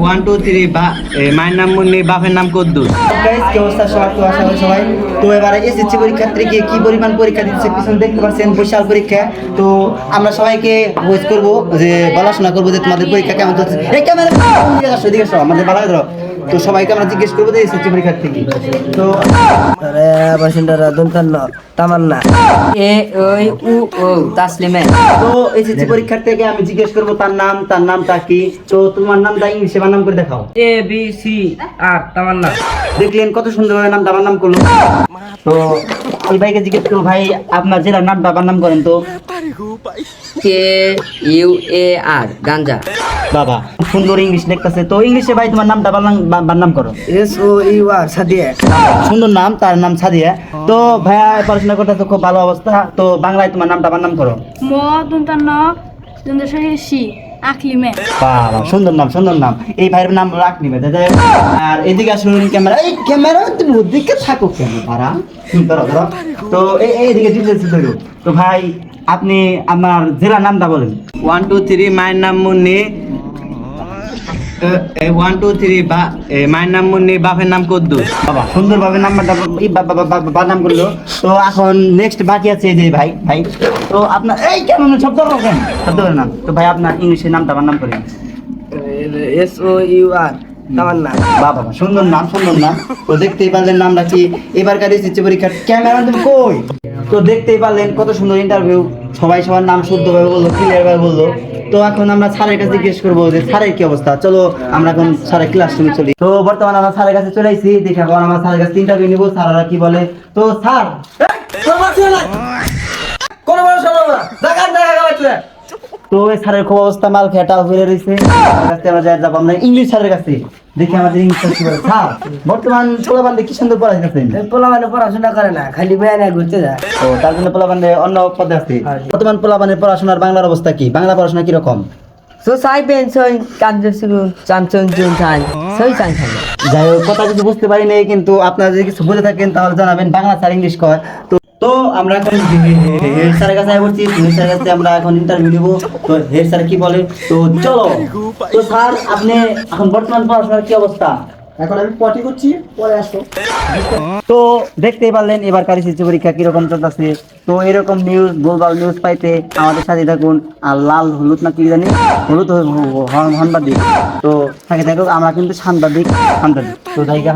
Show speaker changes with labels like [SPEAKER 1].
[SPEAKER 1] One two three মায়ের নাম মুন্নি, বাপের নাম কদ্দুস। কি অবস্থা সবার? তো আশা করি সবাই তো এবারে এসএসসি পরীক্ষার্থী কি পরিমাণ পরীক্ষা দিচ্ছে পিছনে দেখতে পাচ্ছেন, বিশাল পরীক্ষা। তো আমরা সবাইকে ভয়েস করবো যে পড়াশোনা করবো যে তোমাদের পরীক্ষা কেমন চলছে। এই ক্যামেরা দিকে আসো, আমাদের ভালো ধরো। তো সবাইকে আমরা জিজ্ঞেস করবো যে এসএসসি পরীক্ষার্থী কি। তো
[SPEAKER 2] বাসিন্দারা দুনতান্ন তামান্না এ ওই উ ও তাসলিমে।
[SPEAKER 1] তো এসএসসি পরীক্ষার্থীকে আমি জিজ্ঞেস করবো তার নামটা কি। তো তোমার নামটা ইংলিশে বানাম করে দেখাও।
[SPEAKER 2] এ বি সি আর তামান্না।
[SPEAKER 1] দেখলেন কত সুন্দরভাবে নামটা বানাম করলো। তো এই ভাইকে জিজ্ঞেস করবো, ভাই আপনার জেলার নামটা বানাম করেন তো।
[SPEAKER 2] কে ইউ এ আর গাঞ্জা।
[SPEAKER 1] বাবা সুন্দর ইংলিশ লিখতেছে। তো ইংলিশে ভাই তোমার নামটা বানাম করো।
[SPEAKER 2] S O U R Sadia.
[SPEAKER 1] সুন্দর নাম, তার নাম সাদিয়া। তো ভাইয়া পড়াশোনা করতেছে, খুব ভালো অবস্থা। তো বাংলায় তোমার নামটা বানাম করো।
[SPEAKER 3] আকলিমে।
[SPEAKER 1] বাবা সুন্দর নাম। এই ভাইয়ের নাম আকলিমে। আর এদিকে আসুন ক্যামেরা, এই ক্যামেরা তুমি ওদিকে থাকো কেন তারা ধরো। তো এইদিকে ডিটেলস ধরো। তো ভাই আপনি আমার জেলার নামটা বলেন। ওয়ান টু থ্রি মায়ের নাম মুন্নি, ওয়ান টু থ্রি মায়ের নাম মুন্নি, বাপের নাম কদ্দুস। বাবা সুন্দরভাবে নাম্বারটা বানাম করলো। তো এখন নেক্সট বাকি আছে এই যে ভাই। তো আপনার এই কেমন শব্দ করেন নাম। তো ভাই আপনার ইংলিশের নামটা বানাম করেন।
[SPEAKER 2] এস ও ইউ আর তামান্না।
[SPEAKER 1] বাবা সুন্দর নাম। তো দেখতেই পারলেন নামটা কি। এবারকার এসএসসি পরীক্ষার ক্যামেরা তুমি কই। তো দেখতেই পারলেন কত সুন্দর ইন্টারভিউ, সবাই সবার নাম শুদ্ধভাবে বললো, ক্লিয়ার ভাবে বললো। তো এখন আমরা স্যারের কাছে জিজ্ঞেস করবো যে স্যারের কি অবস্থা। চলো আমরা এখন স্যারের ক্লাসরুমে চলি। তো বর্তমানে আমরা স্যারের কাছে চলে আসছি। দেখে এখন আমরা স্যারের কাছে ইন্টারভিউ নিবো, স্যাররা কি বলে। তো স্যার তো এই স্যারের খুব অবস্থা, মাল খেয়ে টাল হয়ে রয়েছে। আমরা যাবো আমরা ইংলিশ স্যারের কাছে, দেখি আমাদের ইংলিশ স্যার কি বলে। স্যার বর্তমান পোলাবান্ধে কি সুন্দর পড়াইতেছেন।
[SPEAKER 2] পোলাবানে পড়াশোনা করে না, খালি বেয়ানে ঘুরতে যায়।
[SPEAKER 1] ও তার জন্য পোলাবান্ধে অন্য পদে আছে। বর্তমান পোলাবানের পড়াশোনার বাংলার অবস্থা কি? বাংলা পড়াশোনা কিরকম? যাই হোক কথা কিছু বুঝতে পারি নাই, কিন্তু আপনারা যদি কিছু বুঝে থাকেন তাহলে জানাবেন। বাংলা স্যার ইংলিশ কয়। তো আমরা এখন হেড স্যারের কাছে বলছি, হেড স্যারের কাছে আমরা এখন ইন্টারভিউ নিব। তো হেড স্যার কি বলে। তো চলো। তো স্যার আপনি এখন বর্তমান পড়াশোনার কি অবস্থা?
[SPEAKER 4] এখন আমি পটি করছি, পরে আসো।
[SPEAKER 1] তো দেখতেই পারলেন এবারকার এসএসসি পরীক্ষা কিরকম চলতেছে। তো এরকম নিউজ, গোলবাল নিউজ পাইতে আমাদের সাথে থাকুন। আর লাল হলুদ না কি জানি, হলুদ সাংবাদিক। তো থাকে থাকুক, আমরা কিন্তু সাংবাদিক। তো জায়গা